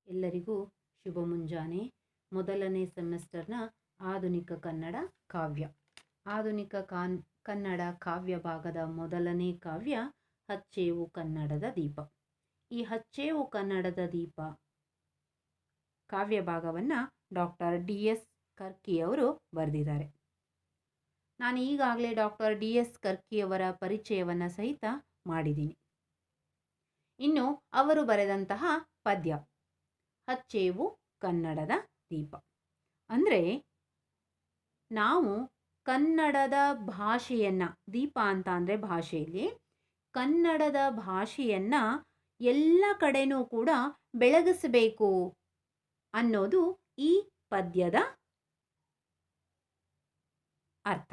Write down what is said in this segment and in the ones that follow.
ಎಲ್ಲರಿಗೂ ಶುಭ ಮುಂಜಾನೆ. ಮೊದಲನೇ ಸೆಮಿಸ್ಟರ್ನ ಆಧುನಿಕ ಕನ್ನಡ ಕಾವ್ಯ ಆಧುನಿಕ ಕನ್ನಡ ಕಾವ್ಯ ಭಾಗದ ಮೊದಲನೇ ಕಾವ್ಯ ಹಚ್ಚೇವು ಕನ್ನಡದ ದೀಪ. ಈ ಹಚ್ಚೇವು ಕನ್ನಡದ ದೀಪ ಕಾವ್ಯ ಭಾಗವನ್ನು ಡಾಕ್ಟರ್ DS ಕರ್ಕಿಯವರು ಬರೆದಿದ್ದಾರೆ. ನಾನು ಈಗಾಗಲೇ ಡಾಕ್ಟರ್ DS ಕರ್ಕಿಯವರ ಪರಿಚಯವನ್ನು ಸಹಿತ ಮಾಡಿದ್ದೀನಿ. ಇನ್ನು ಅವರು ಬರೆದಂತಹ ಪದ್ಯ ಹಚ್ಚೇವು ಕನ್ನಡದ ದೀಪ. ಅಂದರೆ ನಾವು ಕನ್ನಡದ ಭಾಷೆಯನ್ನು, ದೀಪ ಅಂತ ಅಂದರೆ ಭಾಷೆಯಲ್ಲಿ ಕನ್ನಡದ ಭಾಷೆಯನ್ನು ಎಲ್ಲ ಕಡೆನೂ ಕೂಡ ಬೆಳಗಿಸಬೇಕು ಅನ್ನೋದು ಈ ಪದ್ಯದ ಅರ್ಥ.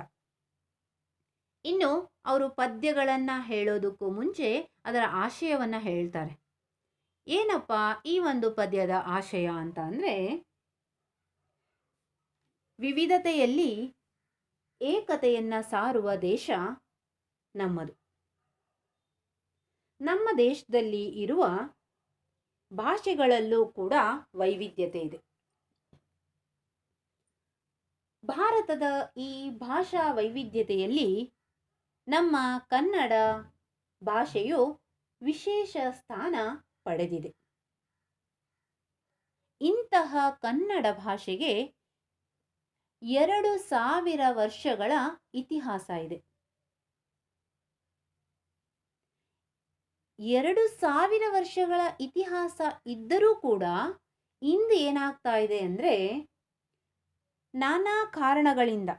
ಇನ್ನು ಅವರು ಪದ್ಯಗಳನ್ನು ಹೇಳೋದಕ್ಕೂ ಮುಂಚೆ ಅದರ ಆಶಯವನ್ನು ಹೇಳ್ತಾರೆ. ಏನಪ್ಪ ಈ ಒಂದು ಪದ್ಯದ ಆಶಯ ಅಂತ ಅಂದರೆ, ವಿವಿಧತೆಯಲ್ಲಿ ಏಕತೆಯನ್ನು ಸಾರುವ ದೇಶ ನಮ್ಮದು. ನಮ್ಮ ದೇಶದಲ್ಲಿ ಇರುವ ಭಾಷೆಗಳಲ್ಲೂ ಕೂಡ ವೈವಿಧ್ಯತೆ ಇದೆ. ಭಾರತದ ಈ ಭಾಷಾ ವೈವಿಧ್ಯತೆಯಲ್ಲಿ ನಮ್ಮ ಕನ್ನಡ ಭಾಷೆಯು ವಿಶೇಷ ಸ್ಥಾನ ಪಡೆದಿದೆ. ಇಂತಹ ಕನ್ನಡ ಭಾಷೆಗೆ 2000 ವರ್ಷಗಳ ಇತಿಹಾಸ ಇದೆ. 2000 ವರ್ಷಗಳ ಇತಿಹಾಸ ಇದ್ದರೂ ಕೂಡ ಇಂದು ಏನಾಗ್ತಾ ಇದೆ ಅಂದರೆ, ನಾನಾ ಕಾರಣಗಳಿಂದ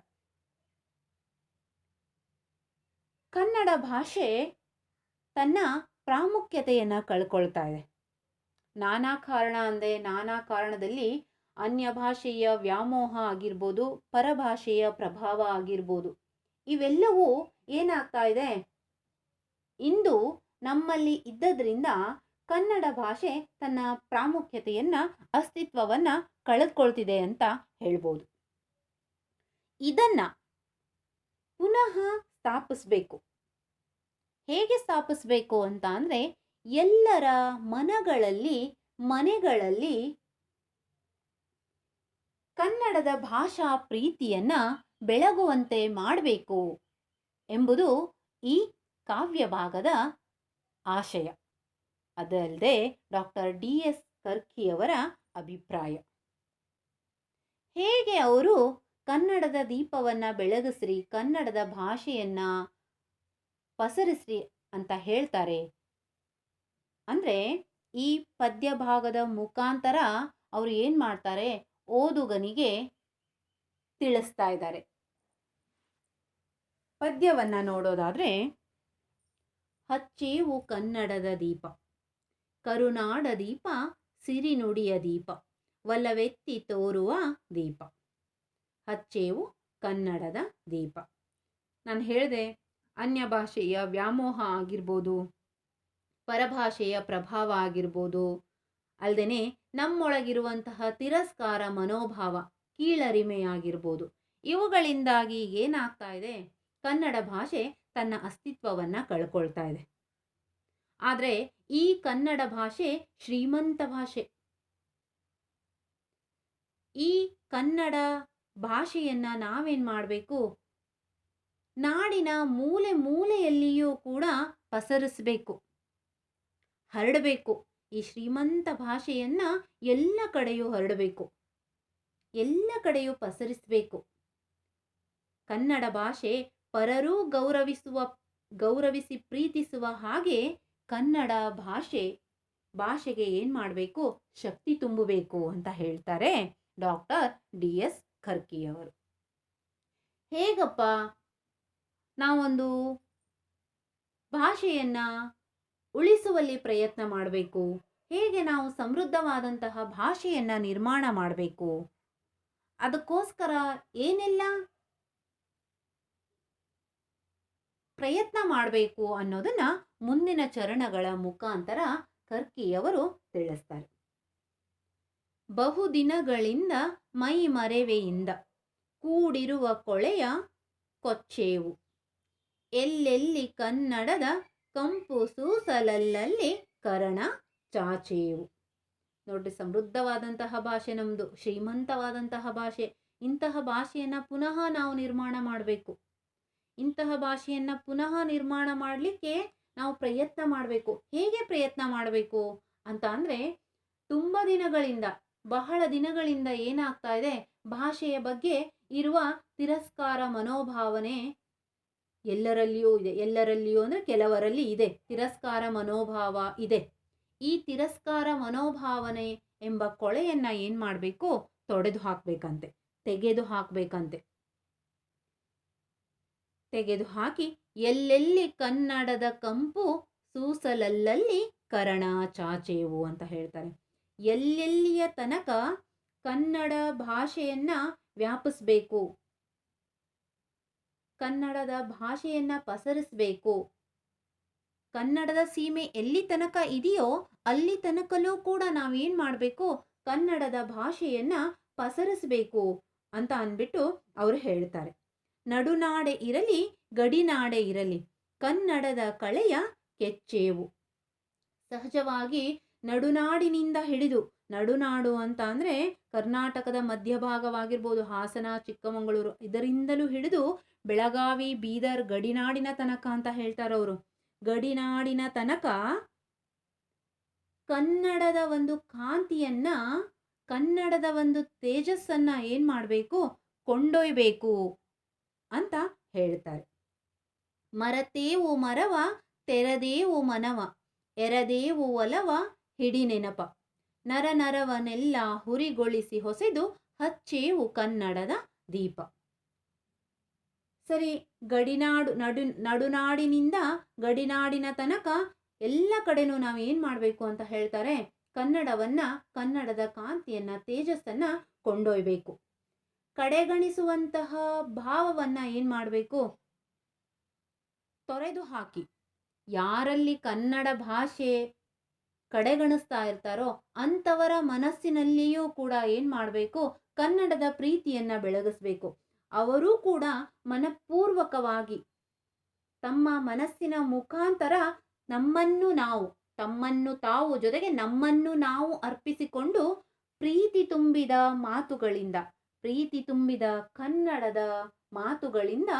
ಕನ್ನಡ ಭಾಷೆ ತನ್ನ ಪ್ರಾಮುಖ್ಯತೆಯನ್ನು ಕಳ್ಕೊಳ್ತಾ ಇದೆ. ನಾನಾ ಕಾರಣ ಅಂದರೆ, ನಾನಾ ಕಾರಣದಲ್ಲಿ ಅನ್ಯ ಭಾಷೆಯ ವ್ಯಾಮೋಹ ಆಗಿರ್ಬೋದು, ಪರಭಾಷೆಯ ಪ್ರಭಾವ ಆಗಿರ್ಬೋದು, ಇವೆಲ್ಲವೂ ಏನಾಗ್ತಾ ಇದೆ, ಇಂದು ನಮ್ಮಲ್ಲಿ ಇದ್ದದ್ರಿಂದ ಕನ್ನಡ ಭಾಷೆ ತನ್ನ ಪ್ರಾಮುಖ್ಯತೆಯನ್ನು, ಅಸ್ತಿತ್ವವನ್ನು ಕಳೆದುಕೊಳ್ತಿದೆ ಅಂತ ಹೇಳ್ಬೋದು. ಇದನ್ನು ಪುನಃ ಸ್ಥಾಪಿಸಬೇಕು. ಹೇಗೆ ಸ್ಥಾಪಿಸಬೇಕು ಅಂತ ಅಂದರೆ, ಎಲ್ಲರ ಮನೆಗಳಲ್ಲಿ ಕನ್ನಡದ ಭಾಷಾ ಪ್ರೀತಿಯನ್ನು ಬೆಳಗುವಂತೆ ಮಾಡಬೇಕು ಎಂಬುದು ಈ ಕಾವ್ಯ ಭಾಗದ ಆಶಯ. ಅದಲ್ಲದೆ ಡಾಕ್ಟರ್ DS ಕರ್ಕಿಯವರ ಅಭಿಪ್ರಾಯ. ಹೇಗೆ ಅವರು ಕನ್ನಡದ ದೀಪವನ್ನು ಬೆಳಗಿಸ್ರಿ, ಕನ್ನಡದ ಭಾಷೆಯನ್ನು ಪಸರಿಸ್ರಿ ಅಂತ ಹೇಳ್ತಾರೆ ಅಂದರೆ, ಈ ಪದ್ಯ ಭಾಗದ ಮುಖಾಂತರ ಅವರು ಏನು ಮಾಡ್ತಾರೆ, ಓದುಗನಿಗೆ ತಿಳಿಸ್ತಾ ಇದ್ದಾರೆ. ಪದ್ಯವನ್ನು ನೋಡೋದಾದರೆ, ಹಚ್ಚೇವು ಕನ್ನಡದ ದೀಪ, ಕರುನಾಡ ದೀಪ, ಸಿರಿನುಡಿಯ ದೀಪ, ಒಲವೆತ್ತಿ ತೋರುವ ದೀಪ. ಹಚ್ಚೇವು ಕನ್ನಡದ ದೀಪ. ನಾನು ಹೇಳಿದೆ, ಅನ್ಯ ಭಾಷೆಯ ವ್ಯಾಮೋಹ ಆಗಿರ್ಬೋದು, ಪರಭಾಷೆಯ ಪ್ರಭಾವ ಆಗಿರ್ಬೋದು, ಅಲ್ಲದೆ ನಮ್ಮೊಳಗಿರುವಂತಹ ತಿರಸ್ಕಾರ ಮನೋಭಾವ, ಕೀಳರಿಮೆಯಾಗಿರ್ಬೋದು, ಇವುಗಳಿಂದಾಗಿ ಏನಾಗ್ತಾ ಇದೆ, ಕನ್ನಡ ಭಾಷೆ ತನ್ನ ಅಸ್ತಿತ್ವವನ್ನು ಕಳ್ಕೊಳ್ತಾ ಇದೆ. ಆದರೆ ಈ ಕನ್ನಡ ಭಾಷೆ ಶ್ರೀಮಂತ ಭಾಷೆ. ಈ ಕನ್ನಡ ಭಾಷೆಯನ್ನು ನಾವೇನು ಮಾಡಬೇಕು, ನಾಡಿನ ಮೂಲೆ ಮೂಲೆಯಲ್ಲಿಯೂ ಕೂಡ ಪಸರಿಸಬೇಕು, ಹರಡಬೇಕು. ಈ ಶ್ರೀಮಂತ ಭಾಷೆಯನ್ನು ಎಲ್ಲ ಕಡೆಯೂ ಹರಡಬೇಕು, ಎಲ್ಲ ಕಡೆಯೂ ಪಸರಿಸಬೇಕು. ಕನ್ನಡ ಭಾಷೆ ಪರರೂ ಗೌರವಿಸಿ ಪ್ರೀತಿಸುವ ಹಾಗೆ ಕನ್ನಡ ಭಾಷೆಗೆ ಏನು ಮಾಡಬೇಕು, ಶಕ್ತಿ ತುಂಬಬೇಕು ಅಂತ ಹೇಳ್ತಾರೆ ಡಾಕ್ಟರ್ DS ಕರ್ಕಿಯವರು. ಹೇಗಪ್ಪ ನಾವೊಂದು ಭಾಷೆಯನ್ನು ಉಳಿಸುವಲ್ಲಿ ಪ್ರಯತ್ನ ಮಾಡಬೇಕು, ಹೇಗೆ ನಾವು ಸಮೃದ್ಧವಾದಂತಹ ಭಾಷೆಯನ್ನು ನಿರ್ಮಾಣ ಮಾಡಬೇಕು, ಅದಕ್ಕೋಸ್ಕರ ಏನೆಲ್ಲ ಪ್ರಯತ್ನ ಮಾಡಬೇಕು ಅನ್ನೋದನ್ನು ಮುಂದಿನ ಚರಣಗಳ ಮುಖಾಂತರ ಕರ್ಕಿಯವರು ತಿಳಿಸ್ತಾರೆ. ಬಹುದಿನಗಳಿಂದ ಮೈ ಮರೆವೆಯಿಂದ ಕೂಡಿರುವ ಕೊಳೆಯ ಕೊಚ್ಚೇವು, ಎಲ್ಲೆಲ್ಲಿ ಕನ್ನಡದ ಕಂಪು ಸೂಸಲಲ್ಲಿ ಕರಣ ಚಾಚೇವು. ನೋಡ್ರಿ, ಸಮೃದ್ಧವಾದಂತಹ ಭಾಷೆ ನಮ್ಮದು, ಶ್ರೀಮಂತವಾದಂತಹ ಭಾಷೆ. ಇಂತಹ ಭಾಷೆಯನ್ನು ಪುನಃ ನಾವು ನಿರ್ಮಾಣ ಮಾಡಬೇಕು. ಇಂತಹ ಭಾಷೆಯನ್ನು ಪುನಃ ನಿರ್ಮಾಣ ಮಾಡಲಿಕ್ಕೆ ನಾವು ಪ್ರಯತ್ನ ಮಾಡಬೇಕು. ಹೇಗೆ ಪ್ರಯತ್ನ ಮಾಡಬೇಕು ಅಂತ ಅಂದರೆ, ತುಂಬ ದಿನಗಳಿಂದ, ಬಹಳ ದಿನಗಳಿಂದ ಏನಾಗ್ತಾ ಇದೆ, ಭಾಷೆಯ ಬಗ್ಗೆ ಇರುವ ತಿರಸ್ಕಾರ ಮನೋಭಾವನೆ ಎಲ್ಲರಲ್ಲಿಯೂ ಇದೆ. ಎಲ್ಲರಲ್ಲಿಯೂ ಅಂದರೆ ಕೆಲವರಲ್ಲಿ ಇದೆ, ತಿರಸ್ಕಾರ ಮನೋಭಾವ ಇದೆ. ಈ ತಿರಸ್ಕಾರ ಮನೋಭಾವನೆ ಎಂಬ ಕೊಳೆಯನ್ನ ಏನು ಮಾಡಬೇಕು, ತೊಡೆದು ಹಾಕಬೇಕಂತೆ, ತೆಗೆದು ಹಾಕಬೇಕಂತೆ. ತೆಗೆದು ಹಾಕಿ ಎಲ್ಲೆಲ್ಲಿ ಕನ್ನಡದ ಕಂಪು ಸೂಸಲಲ್ಲಲ್ಲಿ ಕರಣ ಚಾಚೇವು ಅಂತ ಹೇಳ್ತಾರೆ. ಎಲ್ಲೆಲ್ಲಿಯ ತನಕ ಕನ್ನಡ ಭಾಷೆಯನ್ನ ವ್ಯಾಪಿಸಬೇಕು, ಕನ್ನಡದ ಭಾಷೆಯನ್ನ ಪಸರಿಸಬೇಕು. ಕನ್ನಡದ ಸೀಮೆ ಎಲ್ಲಿ ತನಕ ಇದೆಯೋ ಅಲ್ಲಿ ತನಕಲೂ ಕೂಡ ನಾವೇನು ಮಾಡಬೇಕು, ಕನ್ನಡದ ಭಾಷೆಯನ್ನ ಪಸರಿಸಬೇಕು ಅಂತ ಅಂದ್ಬಿಟ್ಟು ಅವರು ಹೇಳ್ತಾರೆ. ನಡುನಾಡೆ ಇರಲಿ ಗಡಿನಾಡೆ ಇರಲಿ ಕನ್ನಡದ ಕಳೆಯ ಕೆಚ್ಚೇವು. ಸಹಜವಾಗಿ ನಡುನಾಡಿನಿಂದ ಹಿಡಿದು, ನಡುನಾಡು ಅಂತ ಅಂದರೆ ಕರ್ನಾಟಕದ ಮಧ್ಯಭಾಗವಾಗಿರ್ಬೋದು, ಹಾಸನ, ಚಿಕ್ಕಮಗಳೂರು, ಇದರಿಂದಲೂ ಹಿಡಿದು ಬೆಳಗಾವಿ, ಬೀದರ್, ಗಡಿನಾಡಿನ ತನಕ ಅಂತ ಹೇಳ್ತಾರವರು. ಗಡಿನಾಡಿನ ತನಕ ಕನ್ನಡದ ಒಂದು ಕಾಂತಿಯನ್ನ, ಕನ್ನಡದ ಒಂದು ತೇಜಸ್ಸನ್ನ ಏನು ಮಾಡಬೇಕು, ಕೊಂಡೊಯ್ಬೇಕು ಅಂತ ಹೇಳ್ತಾರೆ. ಮರತೇವು ಮರವ ತೆರದೇವು ಮನವ ಎರದೇವು ಒಲವ ಹಿಡಿ ನೆನಪ ನರ ನರವನೆಲ್ಲ ಹುರಿಗೊಳಿಸಿ ಹೊಸೆದು ಹಚ್ಚೇವು ಕನ್ನಡದ ದೀಪ. ಸರಿ, ನಡುನಾಡಿನಿಂದ ಗಡಿನಾಡಿನ ತನಕ ಎಲ್ಲ ಕಡೆನೂ ನಾವು ಏನು ಮಾಡಬೇಕು ಅಂತ ಹೇಳ್ತಾರೆ, ಕನ್ನಡದ ಕಾಂತಿಯನ್ನ, ತೇಜಸ್ಸನ್ನ ಕೊಂಡೊಯ್ಬೇಕು. ಕಡೆಗಣಿಸುವಂತಹ ಭಾವವನ್ನ ಏನು ಮಾಡಬೇಕು, ತೊರೆದು ಹಾಕಿ. ಯಾರಲ್ಲಿ ಕನ್ನಡ ಭಾಷೆ ಕಡೆಗಣಿಸ್ತಾ ಇರ್ತಾರೋ ಅಂಥವರ ಮನಸ್ಸಿನಲ್ಲಿಯೂ ಕೂಡ ಏನು ಮಾಡಬೇಕು, ಕನ್ನಡದ ಪ್ರೀತಿಯನ್ನ ಬೆಳಗಿಸ್ಬೇಕು. ಅವರೂ ಕೂಡ ಮನಪೂರ್ವಕವಾಗಿ ತಮ್ಮ ಮನಸ್ಸಿನ ಮುಖಾಂತರ ತಮ್ಮನ್ನು ತಾವು ಜೊತೆಗೆ ನಮ್ಮನ್ನು ನಾವು ಅರ್ಪಿಸಿಕೊಂಡು ಪ್ರೀತಿ ತುಂಬಿದ ಮಾತುಗಳಿಂದ, ಪ್ರೀತಿ ತುಂಬಿದ ಕನ್ನಡದ ಮಾತುಗಳಿಂದ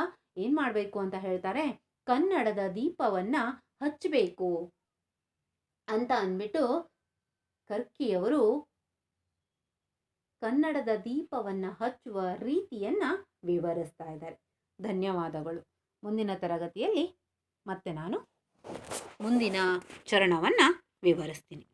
ಏನು ಮಾಡಬೇಕು ಅಂತ ಹೇಳ್ತಾರೆ, ಕನ್ನಡದ ದೀಪವನ್ನ ಹಚ್ಚಬೇಕು ಅಂತ ಅಂದ್ಬಿಟ್ಟು ಕರ್ಕಿಯವರು ಕನ್ನಡದ ದೀಪವನ್ನ ಹಚ್ಚುವ ರೀತಿಯನ್ನ ವಿವರಿಸ್ತಾ ಇದ್ದಾರೆ. ಧನ್ಯವಾದಗಳು. ಮುಂದಿನ ತರಗತಿಯಲ್ಲಿ ಮತ್ತೆ ನಾನು ಮುಂದಿನ ಚರಣವನ್ನು ವಿವರಿಸ್ತೀನಿ.